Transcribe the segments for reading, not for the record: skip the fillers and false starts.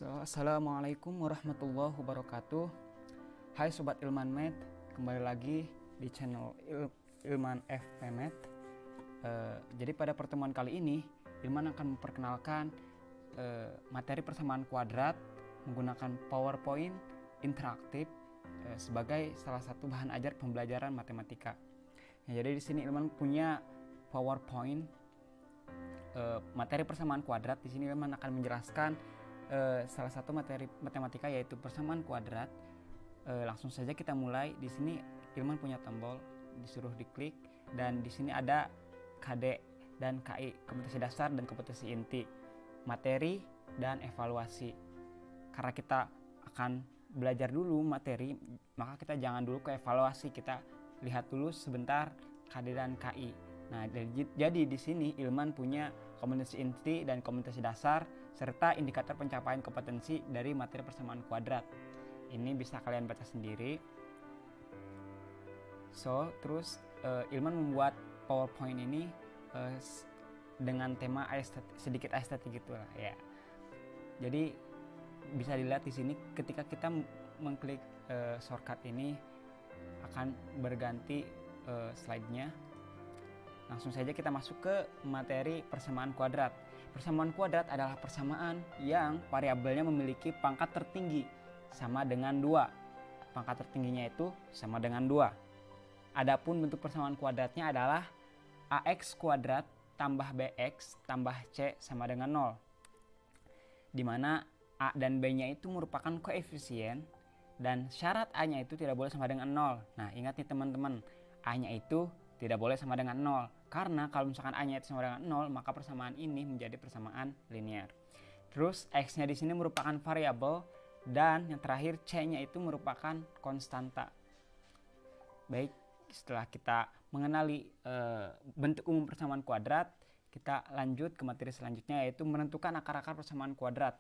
Assalamualaikum warahmatullahi wabarakatuh. Hai Sobat Ilman Med, kembali lagi di channel Ilman FP Med. Jadi pada pertemuan kali ini Ilman akan memperkenalkan materi persamaan kuadrat menggunakan PowerPoint interaktif sebagai salah satu bahan ajar pembelajaran matematika. Jadi di sini Ilman punya PowerPoint materi persamaan kuadrat. Di sini Ilman akan menjelaskan salah satu materi matematika yaitu persamaan kuadrat. Langsung saja kita mulai. Di sini Ilman punya tombol, disuruh diklik, dan di sini ada KD dan KI, kompetensi dasar dan kompetensi inti, materi dan evaluasi. Karena kita akan belajar dulu materi, maka kita jangan dulu ke evaluasi, kita lihat dulu sebentar KD dan KI. Nah, jadi di sini Ilman punya kompetensi inti dan kompetensi dasar serta indikator pencapaian kompetensi dari materi persamaan kuadrat. Ini bisa kalian baca sendiri. Terus Ilman membuat PowerPoint ini dengan tema sedikit estetik gitulah ya. Jadi bisa dilihat di sini ketika kita mengklik shortcut ini akan berganti slide-nya. Langsung saja kita masuk ke materi persamaan kuadrat. Persamaan kuadrat adalah persamaan yang variabelnya memiliki pangkat tertinggi sama dengan 2. Pangkat tertingginya itu sama dengan 2. Adapun bentuk persamaan kuadratnya adalah AX kuadrat tambah BX tambah C sama dengan 0. Di mana A dan B-nya itu merupakan koefisien dan syarat A-nya itu tidak boleh sama dengan 0. Nah, ingat nih teman-teman, A-nya itu tidak boleh sama dengan 0. Karena kalau misalkan A-nya itu sama dengan 0, maka persamaan ini menjadi persamaan linear. Terus X-nya di sini merupakan variabel dan yang terakhir C-nya itu merupakan konstanta. Baik, setelah kita mengenali bentuk umum persamaan kuadrat, kita lanjut ke materi selanjutnya yaitu menentukan akar-akar persamaan kuadrat.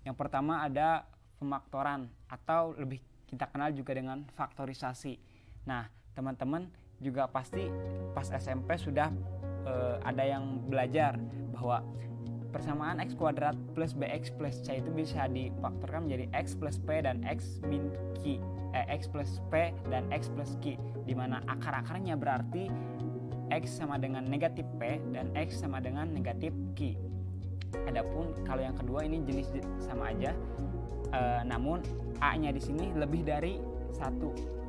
Yang pertama ada pemaktoran atau lebih kita kenal juga dengan faktorisasi. Nah, teman-teman juga pasti pas SMP sudah ada yang belajar bahwa persamaan X kuadrat plus BX plus C itu bisa difaktorkan menjadi X plus P dan X min Q, X plus P dan X plus Q, di mana akar-akarnya berarti X sama dengan negatif P dan X sama dengan negatif Q. Adapun kalau yang kedua ini jenis sama aja, namun A-nya di sini lebih dari 1.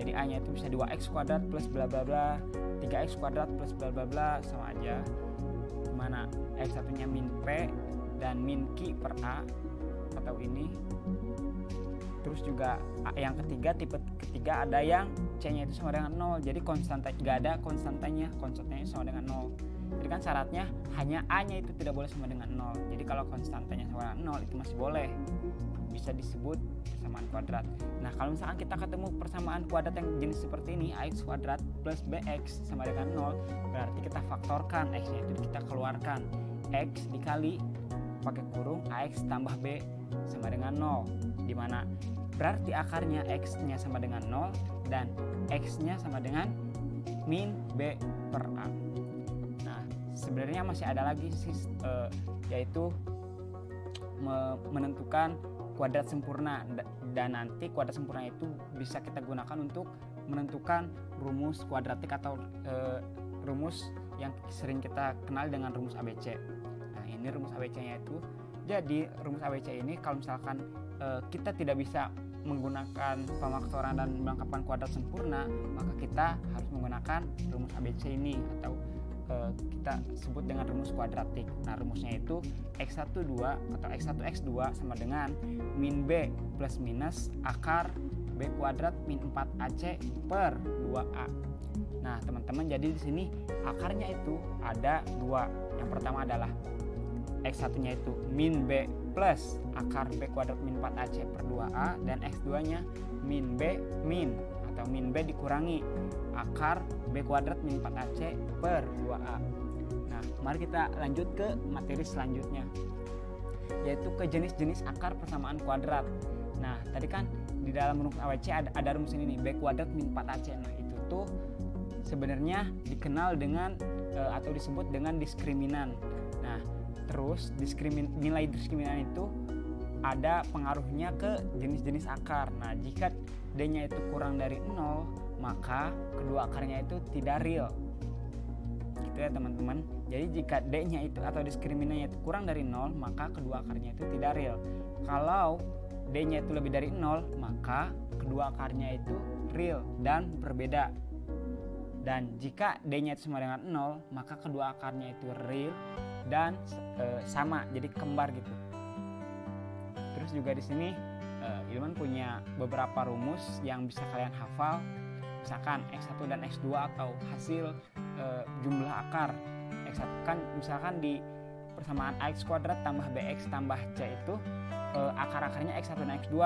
Jadi A-nya itu bisa 2x kuadrat plus bla bla bla, 3x kuadrat plus bla bla bla, sama aja. Dimana X1-nya min P dan min Q per A atau ini. Terus juga yang ketiga, tipe ketiga ada yang C-nya itu sama dengan 0. Jadi konstanta, nggak ada konstantanya sama dengan 0. Jadi kan syaratnya hanya A-nya itu tidak boleh sama dengan 0. Jadi kalau konstantanya sama dengan 0 itu masih boleh, bisa disebut persamaan kuadrat. Nah, kalau misalkan kita ketemu persamaan kuadrat yang jenis seperti ini, AX kuadrat plus BX sama dengan 0, berarti kita faktorkan X-nya itu kita keluarkan. X dikali pakai kurung AX tambah B sama dengan 0, di mana berarti akarnya X-nya sama dengan 0 dan X-nya sama dengan min B per A. Nah, sebenarnya masih ada lagi yaitu menentukan kuadrat sempurna, dan nanti kuadrat sempurna itu bisa kita gunakan untuk menentukan rumus kuadratik atau rumus yang sering kita kenal dengan rumus ABC. Nah, ini rumus ABC-nya itu. Jadi rumus ABC ini kalau misalkan kita tidak bisa menggunakan pemaktoran dan melengkapkan kuadrat sempurna, maka kita harus menggunakan rumus ABC ini atau kita sebut dengan rumus kuadratik. Nah, rumusnya itu X12 atau X1X2 sama dengan min B plus minus akar B kuadrat min 4AC per 2A. Nah, teman-teman, jadi di sini akarnya itu ada 2. Yang pertama adalah X1-nya itu min B plus akar B kuadrat min 4AC per 2A, dan X2-nya min B min atau min B dikurangi akar B kuadrat min 4AC per 2A. Nah, mari kita lanjut ke materi selanjutnya, yaitu ke jenis-jenis akar persamaan kuadrat. Nah, tadi kan di dalam rumus ABC ada rumus ini nih, B kuadrat min 4AC. Nah, itu tuh sebenarnya dikenal dengan atau disebut dengan diskriminan. Nah, terus nilai diskriminan itu ada pengaruhnya ke jenis-jenis akar. Nah, jika D-nya itu kurang dari 0, maka kedua akarnya itu tidak real. Gitu ya teman-teman. Jadi jika D-nya itu atau diskriminannya itu kurang dari 0, maka kedua akarnya itu tidak real. Kalau D-nya itu lebih dari 0, maka kedua akarnya itu real dan berbeda. Dan jika D-nya itu sama dengan 0, maka kedua akarnya itu real dan sama, jadi kembar gitu. Terus juga di sini Ilman punya beberapa rumus yang bisa kalian hafal. Misalkan X1 dan X2 atau hasil jumlah akar. X1 kan misalkan di persamaan AX kuadrat tambah BX tambah C itu akar-akarnya X1 dan X2,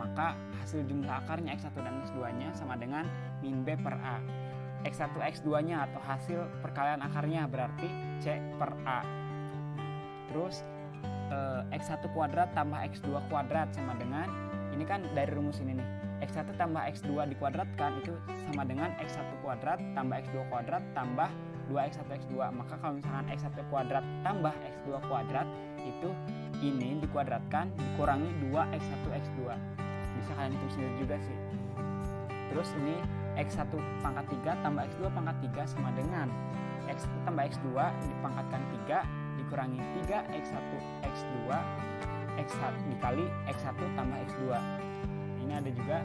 maka hasil jumlah akarnya X1 dan X2-nya sama dengan min B per A. X1 X2-nya atau hasil perkalian akarnya berarti C per A. Terus X1 kuadrat tambah X2 kuadrat sama dengan, ini kan dari rumus ini nih, X1 tambah X2 dikuadratkan itu sama dengan X1 kuadrat tambah X2 kuadrat tambah 2X1 X2. Maka kalau misalkan X1 kuadrat tambah X2 kuadrat itu ini dikuadratkan dikurangi 2X1 X2. Bisa kalian hitung sendiri juga sih. Terus ini X1 pangkat 3 tambah X2 pangkat 3 sama dengan X1 tambah X2 dipangkatkan 3 dikurangi 3X1 X2 X1 dikali X1 tambah X2. Ini ada juga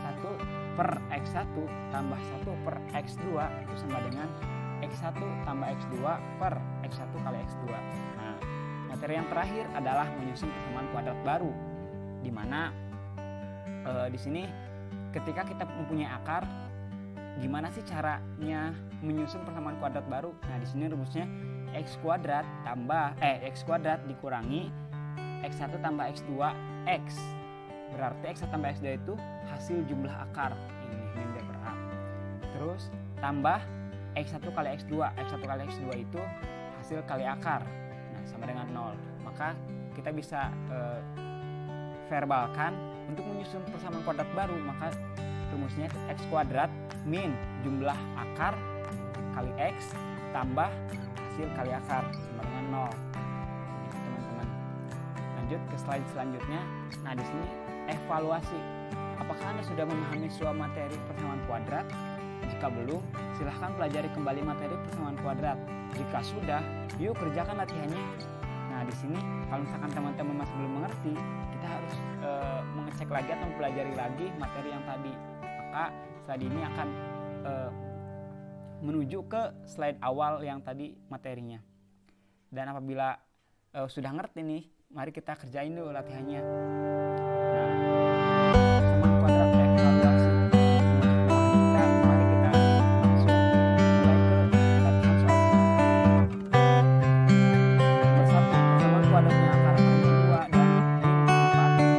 1 per X1 tambah 1 per X2 itu sama dengan X1 tambah X2 per X1 kali X2. Nah, materi yang terakhir adalah menyusun persamaan kuadrat baru, di mana di sini ketika kita mempunyai akar, gimana sih caranya menyusun persamaan kuadrat baru? Nah, di sini rumusnya X kuadrat dikurangi X1 tambah X2 X. Berarti X1 tambah X2 itu hasil jumlah akar, ini min B per A. Terus tambah X1 kali X2. X1 kali X2 itu hasil kali akar. Nah, sama dengan 0. Maka kita bisa verbalkan untuk menyusun persamaan kuadrat baru, maka rumusnya X kuadrat min jumlah akar kali X tambah hasil kali akar sama dengan 0. Gitu teman-teman. Lanjut ke slide selanjutnya. Nah, di sini evaluasi. Apakah Anda sudah memahami suatu materi persamaan kuadrat? Jika belum, silahkan pelajari kembali materi persamaan kuadrat. Jika sudah, yuk kerjakan latihannya. Nah, di sini kalau misalkan teman-teman masih belum mengerti, kita harus mengecek lagi atau mempelajari lagi materi yang tadi. Maka slide ini akan menuju ke slide awal yang tadi materinya. Dan apabila sudah ngerti nih, mari kita kerjain dulu latihannya. Nah, persamaan kuadrat evaluasi. Mari kita langsung mulai ke latihan soal. Nomor 1, persamaan kuadratnya akar-akarnya 2 dan min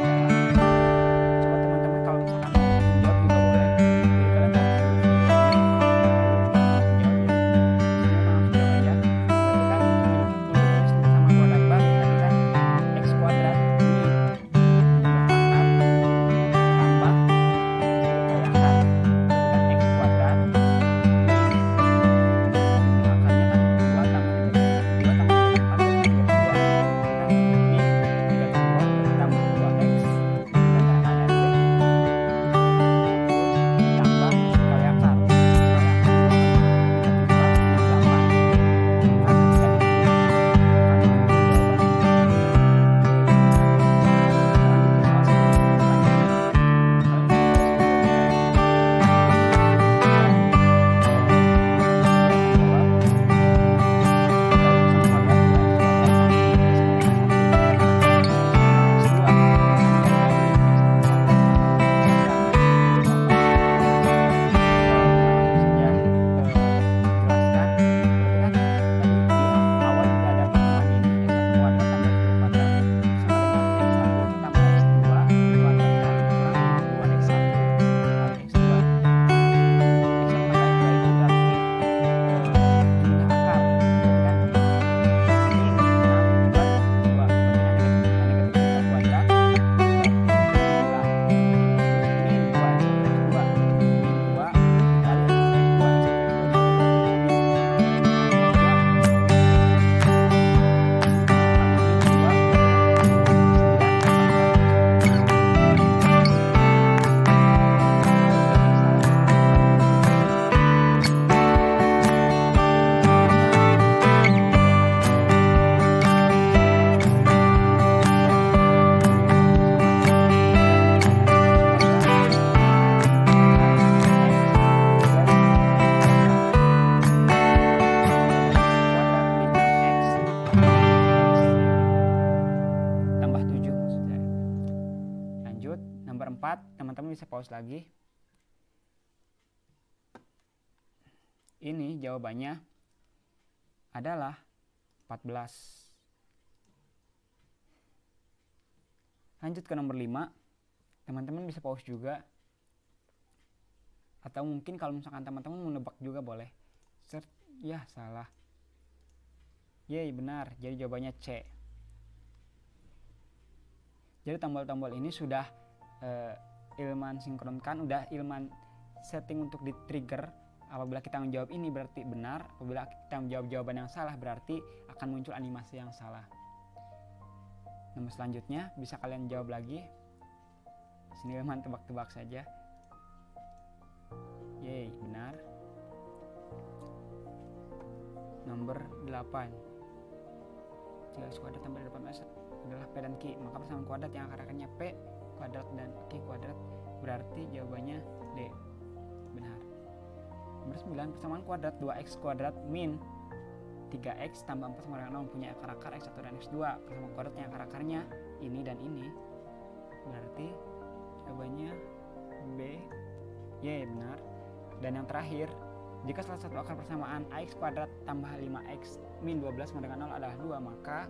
4. Coba teman-teman kalau misalkan mau menjawab juga boleh. Jadi kalian harus teman-teman bisa pause lagi. Ini jawabannya adalah 14. Lanjut ke nomor 5. Teman-teman bisa pause juga. Atau mungkin kalau misalkan teman-teman mau nebak juga boleh. Ya, salah. Yeay, benar. Jadi jawabannya C. Jadi tombol-tombol ini sudah Ilman sinkronkan, udah Ilman setting untuk di trigger. Apabila kita menjawab ini berarti benar, apabila kita menjawab jawaban yang salah berarti akan muncul animasi yang salah. Nomor selanjutnya bisa kalian jawab lagi. Sini Ilman tebak-tebak saja. Yeay, benar. Nomor 8. Jika kuadrat tambah 18 adalah P dan Q, maka persamaan kuadrat yang akar-akarnya P kuadrat dan Q kuadrat, berarti jawabannya D. Benar. Nomor 9, persamaan kuadrat 2x kuadrat min 3x tambah 4 sama dengan 0 mempunyai akar-akar x1 dan x2. Persamaan kuadrat yang akar-akarnya ini dan ini, berarti jawabannya B. Yeay, benar. Dan yang terakhir, jika salah satu akar persamaan ax kuadrat tambah 5x min 12 sama dengan 0 adalah 2, maka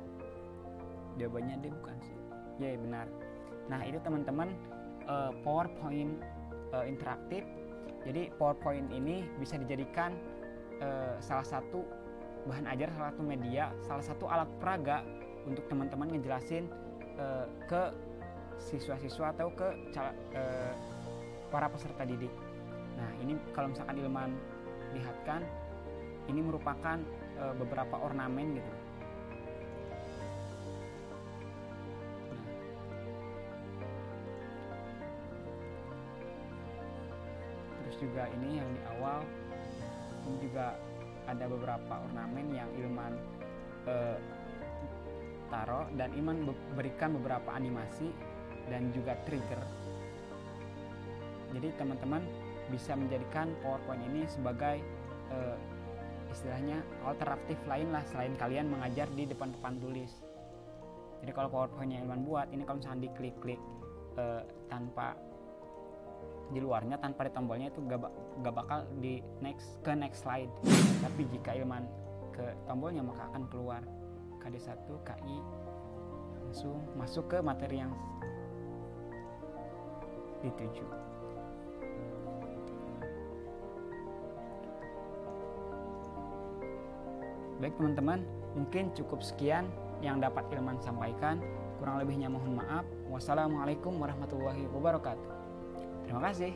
jawabannya D, bukan sih? Yeay, benar. Nah, itu teman-teman PowerPoint interaktif. Jadi PowerPoint ini bisa dijadikan salah satu bahan ajar, salah satu media, salah satu alat peraga untuk teman-teman ngejelasin ke siswa-siswa atau ke para peserta didik. Nah, ini kalau misalkan Ilman lihatkan, ini merupakan beberapa ornamen gitu. Terus juga ini yang di awal, ini juga ada beberapa ornamen yang Ilman taruh, dan Ilman berikan beberapa animasi dan juga trigger. Jadi teman-teman bisa menjadikan PowerPoint ini sebagai istilahnya alternatif lain lah selain kalian mengajar di depan papan tulis. Jadi kalau PowerPoint yang Ilman buat ini, kalau misalnya diklik-klik tanpa di luarnya, tanpa di tombolnya, itu gak bakal di ke next slide. Tapi jika Ilman ke tombolnya maka akan keluar KD1, KI, langsung masuk ke materi yang dituju. Baik teman-teman, mungkin cukup sekian yang dapat Ilman sampaikan. Kurang lebihnya mohon maaf. Wassalamualaikum warahmatullahi wabarakatuh. Terima kasih.